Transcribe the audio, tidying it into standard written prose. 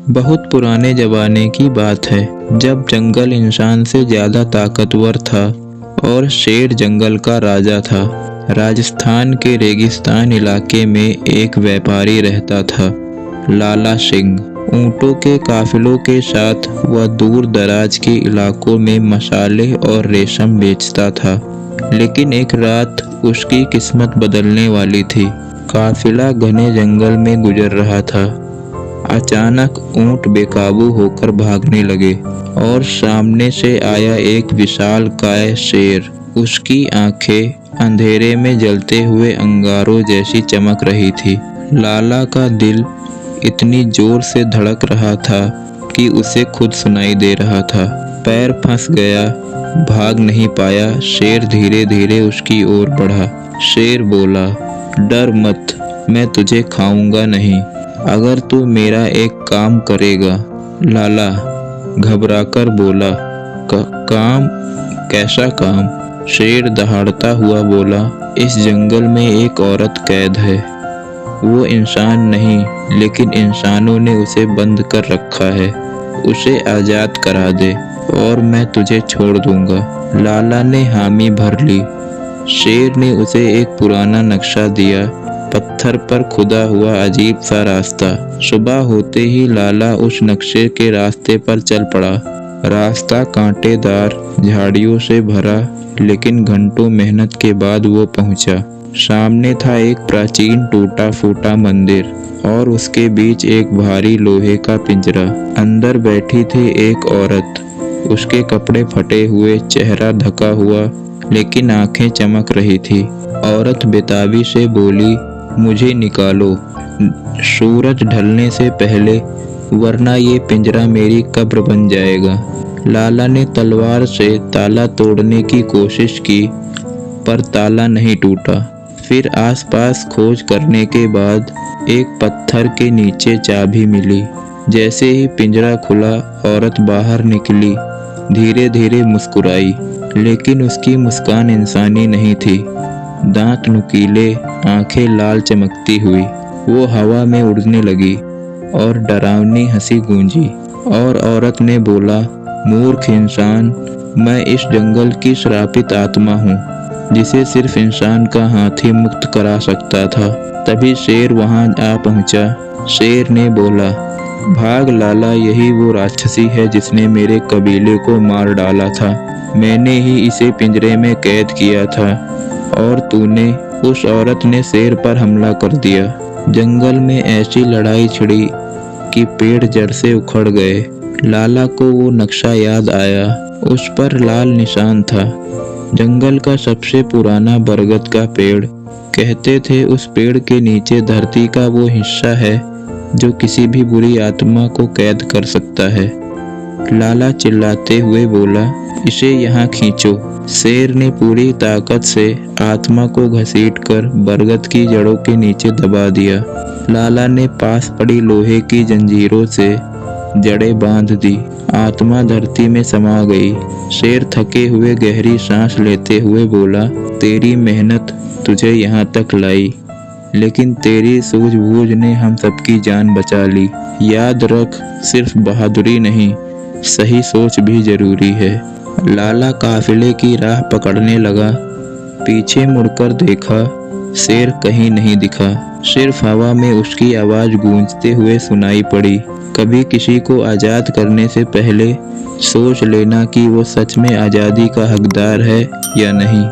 बहुत पुराने ज़माने की बात है, जब जंगल इंसान से ज़्यादा ताकतवर था और शेर जंगल का राजा था। राजस्थान के रेगिस्तान इलाके में एक व्यापारी रहता था, लाला सिंह। ऊँटों के काफिलों के साथ वह दूर दराज के इलाकों में मसाले और रेशम बेचता था। लेकिन एक रात उसकी किस्मत बदलने वाली थी। काफिला घने जंगल में गुजर रहा था। अचानक ऊँट बेकाबू होकर भागने लगे और सामने से आया एक विशालकाय शेर। उसकी आंखें अंधेरे में जलते हुए अंगारों जैसी चमक रही थी। लाला का दिल इतनी जोर से धड़क रहा था कि उसे खुद सुनाई दे रहा था। पैर फंस गया, भाग नहीं पाया। शेर धीरे धीरे उसकी ओर बढ़ा। शेर बोला, डर मत, मैं तुझे खाऊंगा नहीं अगर तू मेरा एक काम करेगा। लाला घबराकर बोला, काम? कैसा काम? शेर दहाड़ता हुआ बोला, इस जंगल में एक औरत कैद है। वो इंसान नहीं, लेकिन इंसानों ने उसे बंद कर रखा है। उसे आज़ाद करा दे और मैं तुझे छोड़ दूंगा। लाला ने हामी भर ली। शेर ने उसे एक पुराना नक्शा दिया, पत्थर पर खुदा हुआ अजीब सा रास्ता। सुबह होते ही लाला उस नक्शे के रास्ते पर चल पड़ा। रास्ता कांटेदार, झाड़ियों से भरा, लेकिन घंटों मेहनत के बाद वो पहुंचा। सामने था एक प्राचीन टूटा फूटा मंदिर और उसके बीच एक भारी लोहे का पिंजरा। अंदर बैठी थी एक औरत। उसके कपड़े फटे हुए, चेहरा ढका हुआ, लेकिन आंखें चमक रही थी। औरत बेताबी से बोली, मुझे निकालो सूरज ढलने से पहले, वरना ये पिंजरा मेरी कब्र बन जाएगा। लाला ने तलवार से ताला तोड़ने की कोशिश की, पर ताला नहीं टूटा। फिर आसपास खोज करने के बाद एक पत्थर के नीचे चाबी मिली। जैसे ही पिंजरा खुला, औरत बाहर निकली। धीरे धीरे मुस्कुराई, लेकिन उसकी मुस्कान इंसानी नहीं थी। दांत नुकीले, आंखें लाल चमकती हुई। वो हवा में उड़ने लगी और डरावनी हंसी गूंजी। और औरत ने बोला, मूर्ख इंसान, मैं इस जंगल की श्रापित आत्मा हूँ, जिसे सिर्फ इंसान का हाथी मुक्त करा सकता था। तभी शेर वहां आ पहुंचा। शेर ने बोला, भाग लाला, यही वो राक्षसी है जिसने मेरे कबीले को मार डाला था। मैंने ही इसे पिंजरे में कैद किया था और तूने, उस औरत ने शेर पर हमला कर दिया। जंगल में ऐसी लड़ाई छिड़ी कि पेड़ जड़ से उखड़ गए। लाला को वो नक्शा याद आया। उस पर लाल निशान था, जंगल का सबसे पुराना बरगद का पेड़। कहते थे उस पेड़ के नीचे धरती का वो हिस्सा है जो किसी भी बुरी आत्मा को कैद कर सकता है। लाला चिल्लाते हुए बोला, इसे यहाँ खींचो। शेर ने पूरी ताकत से आत्मा को घसीटकर बरगद की जड़ों के नीचे दबा दिया। लाला ने पास पड़ी लोहे की जंजीरों से जड़ें बांध दी। आत्मा धरती में समा गई। शेर थके हुए गहरी सांस लेते हुए बोला, तेरी मेहनत तुझे यहाँ तक लाई, लेकिन तेरी सूझबूझ ने हम सबकी जान बचा ली। याद रख, सिर्फ बहादुरी नहीं, सही सोच भी जरूरी है। लाला काफिले की राह पकड़ने लगा। पीछे मुड़कर देखा, शेर कहीं नहीं दिखा। सिर्फ हवा में उसकी आवाज गूंजते हुए सुनाई पड़ी। कभी किसी को आज़ाद करने से पहले सोच लेना कि वो सच में आज़ादी का हकदार है या नहीं।